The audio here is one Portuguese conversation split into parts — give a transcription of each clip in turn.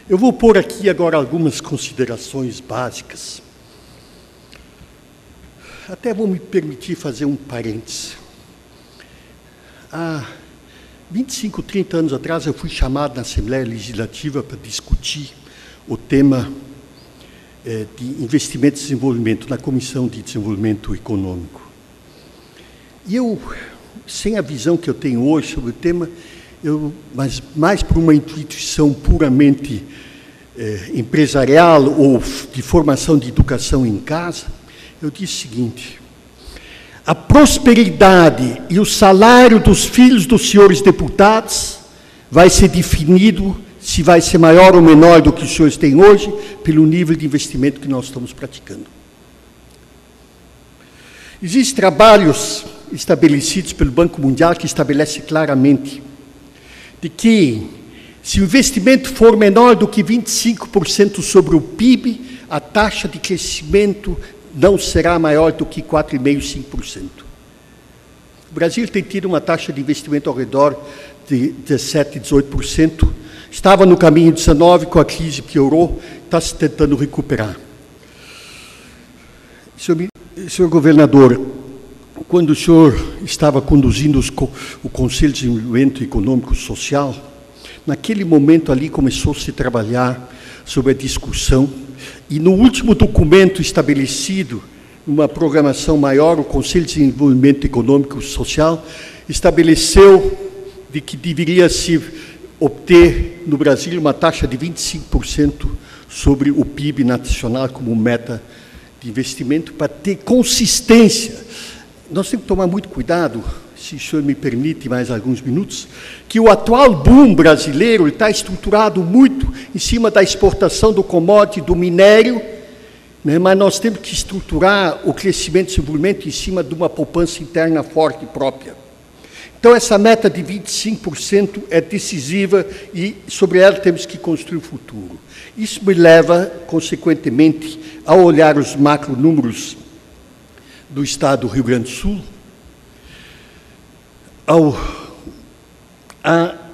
Eu vou pôr aqui agora algumas considerações básicas. Até vou me permitir fazer um parênteses. Há 25, 30 anos atrás, eu fui chamado na Assembleia Legislativa para discutir o tema de investimento e desenvolvimento, na Comissão de Desenvolvimento Econômico. E eu, sem a visão que eu tenho hoje sobre o tema, mas mais por uma intuição puramente empresarial ou de formação de educação em casa, eu disse o seguinte: a prosperidade e o salário dos filhos dos senhores deputados vai ser definido se vai ser maior ou menor do que os senhores têm hoje, pelo nível de investimento que nós estamos praticando. Existem trabalhos estabelecidos pelo Banco Mundial que estabelecem claramente de que, se o investimento for menor do que 25% sobre o PIB, a taxa de crescimento não será maior do que 4,5%, 5%. O Brasil tem tido uma taxa de investimento ao redor de 17%, 18%. Estava no caminho de 19%, com a crise piorou, está se tentando recuperar. Senhor governador, quando o senhor estava conduzindo o Conselho de Desenvolvimento Econômico e Social, naquele momento ali começou-se a trabalhar sobre a discussão, e no último documento estabelecido, numa programação maior, o Conselho de Desenvolvimento Econômico e Social estabeleceu de que deveria se obter no Brasil uma taxa de 25% sobre o PIB nacional como meta de investimento para ter consistência. Nós temos que tomar muito cuidado, se o senhor me permite mais alguns minutos, que o atual boom brasileiro está estruturado muito em cima da exportação do commodity, do minério, né, mas nós temos que estruturar o crescimento e desenvolvimento em cima de uma poupança interna forte e própria. Então, essa meta de 25% é decisiva e sobre ela temos que construir o futuro. Isso me leva, consequentemente, a olhar os macronúmeros do Estado do Rio Grande do Sul,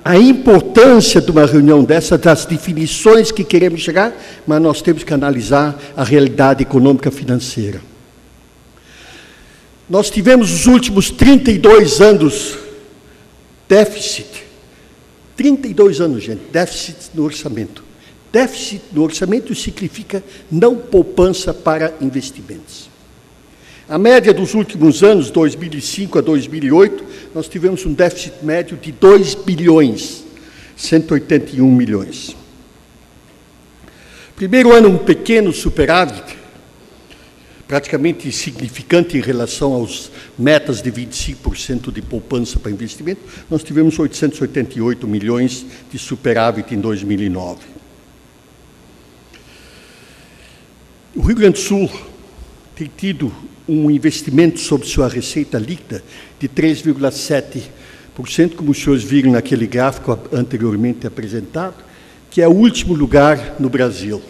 a importância de uma reunião dessa, das definições que queremos chegar, mas nós temos que analisar a realidade econômica financeira. Nós tivemos os últimos 32 anos déficit, 32 anos, gente, déficit no orçamento. Déficit no orçamento significa não poupança para investimentos. A média dos últimos anos, 2005 a 2008, nós tivemos um déficit médio de 2 bilhões, 181 milhões. Primeiro ano, um pequeno superávit, praticamente insignificante em relação às metas de 25% de poupança para investimento, nós tivemos 888 milhões de superávit em 2009. O Rio Grande do Sul tem tido um investimento sobre sua receita líquida de 3,7%, como os senhores viram naquele gráfico anteriormente apresentado, que é o último lugar no Brasil.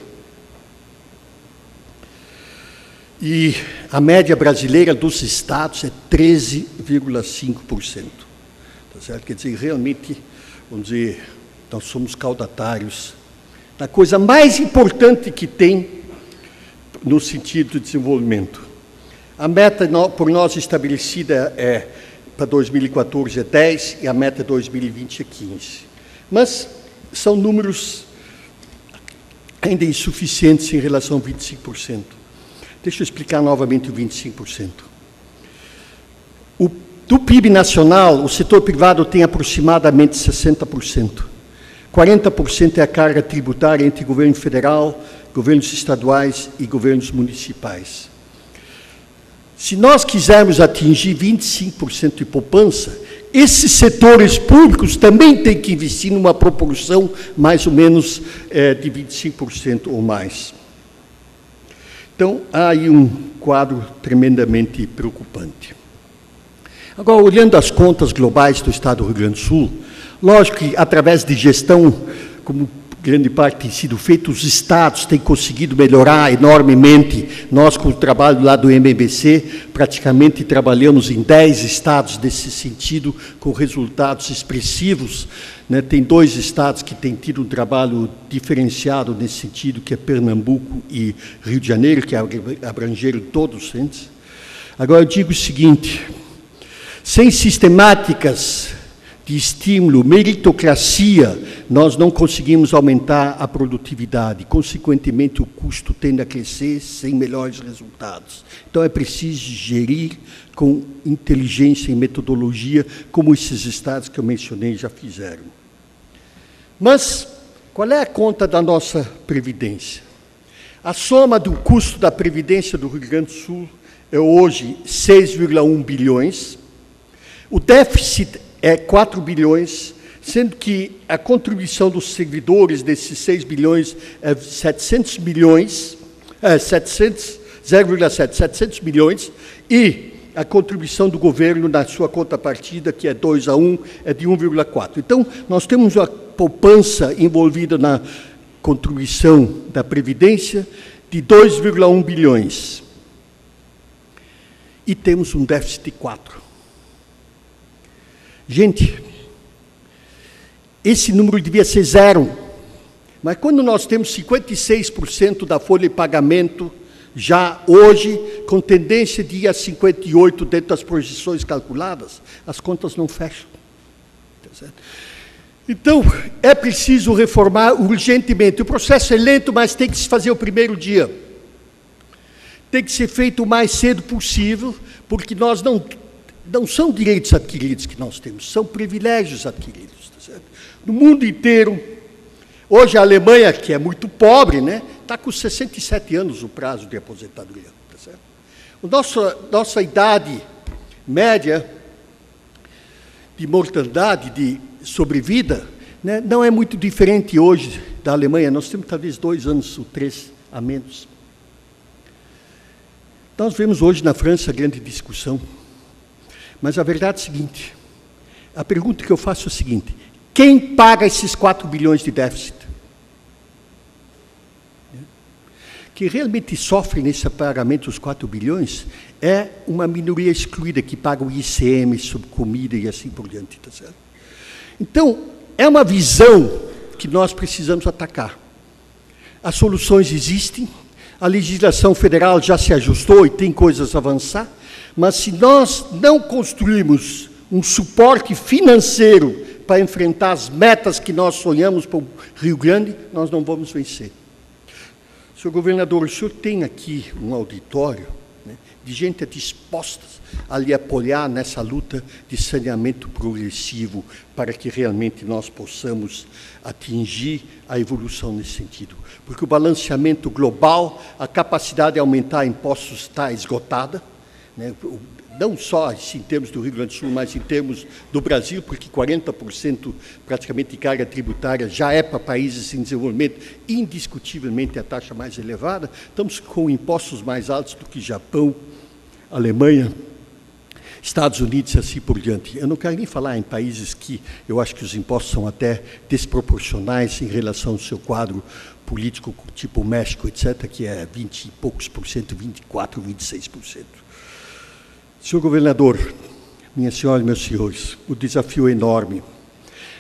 E a média brasileira dos estados é 13,5%. Tá certo? Quer dizer, realmente, vamos dizer, nós somos caudatários da coisa mais importante que tem no sentido de desenvolvimento. A meta por nós estabelecida para 2014 é 10 e a meta 2020 é 15. Mas são números ainda insuficientes em relação a 25%. Deixa eu explicar novamente o 25%. Do PIB nacional, o setor privado tem aproximadamente 60%. 40% é a carga tributária entre governo federal, governos estaduais e governos municipais. Se nós quisermos atingir 25% de poupança, esses setores públicos também têm que investir numa proporção mais ou menos de 25% ou mais. Então, há aí um quadro tremendamente preocupante. Agora, olhando as contas globais do Estado do Rio Grande do Sul, lógico que, através de gestão, como grande parte tem sido feito, os estados têm conseguido melhorar enormemente. Nós, com o trabalho lá do MBC, praticamente trabalhamos em 10 estados nesse sentido, com resultados expressivos. Né? Tem 2 estados que têm tido um trabalho diferenciado nesse sentido, que é Pernambuco e Rio de Janeiro, que abrangeram todos antes. Agora, eu digo o seguinte, sem sistemáticas de estímulo, meritocracia, nós não conseguimos aumentar a produtividade. Consequentemente, o custo tende a crescer sem melhores resultados. Então, é preciso gerir com inteligência e metodologia, como esses estados que eu mencionei já fizeram. Mas, qual é a conta da nossa Previdência? A soma do custo da Previdência do Rio Grande do Sul é hoje 6,1 bilhões. O déficit é 4 bilhões, sendo que a contribuição dos servidores desses 6 bilhões é 700 milhões, 700 milhões, e a contribuição do governo na sua contrapartida, que é 2-1, é de 1,4. Então, nós temos uma poupança envolvida na contribuição da Previdência de 2,1 bilhões. E temos um déficit de 4. Gente, esse número devia ser 0, mas quando nós temos 56% da folha de pagamento, já hoje, com tendência de ir a 58% dentro das projeções calculadas, as contas não fecham. Tá certo? Então, é preciso reformar urgentemente. O processo é lento, mas tem que se fazer o primeiro dia. Tem que ser feito o mais cedo possível, porque nós não são direitos adquiridos que nós temos, são privilégios adquiridos. Tá certo? No mundo inteiro, hoje a Alemanha, que é muito pobre, né, está com 67 anos o prazo de aposentadoria. Tá certo? Nossa idade média de mortalidade, de sobrevida, né, não é muito diferente hoje da Alemanha. Nós temos talvez 2 anos ou 3 a menos. Nós vemos hoje na França grande discussão. Mas a verdade é a seguinte, a pergunta que eu faço é a seguinte, quem paga esses 4 bilhões de déficit? Que realmente sofre nesse pagamento dos 4 bilhões é uma minoria excluída que paga o ICM sobre comida e assim por diante. Tá certo? Então, é uma visão que nós precisamos atacar. As soluções existem, a legislação federal já se ajustou e tem coisas a avançar, mas se nós não construirmos um suporte financeiro para enfrentar as metas que nós sonhamos para o Rio Grande, nós não vamos vencer. Senhor governador, o senhor tem aqui um auditório, né, de gente disposta a lhe apoiar nessa luta de saneamento progressivo para que realmente nós possamos atingir a evolução nesse sentido. Porque o balanceamento global, a capacidade de aumentar impostos está esgotada, né, não só em termos do Rio Grande do Sul, mas em termos do Brasil, porque 40% praticamente de carga tributária já é para países em desenvolvimento, indiscutivelmente a taxa mais elevada. Estamos com impostos mais altos do que Japão, Alemanha, Estados Unidos e assim por diante. Eu não quero nem falar em países que eu acho que os impostos são até desproporcionais em relação ao seu quadro político, tipo o México, etc., que é 20 e poucos por cento, 24%, 26%. Senhor governador, minhas senhoras e meus senhores, o desafio é enorme,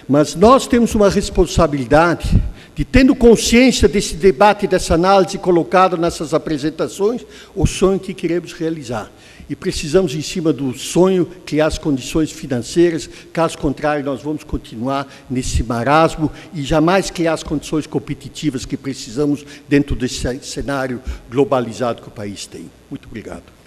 mas nós temos uma responsabilidade de, tendo consciência desse debate, dessa análise colocada nessas apresentações, o sonho que queremos realizar. E precisamos, em cima do sonho, criar as condições financeiras, caso contrário, nós vamos continuar nesse marasmo e jamais criar as condições competitivas que precisamos dentro desse cenário globalizado que o país tem. Muito obrigado.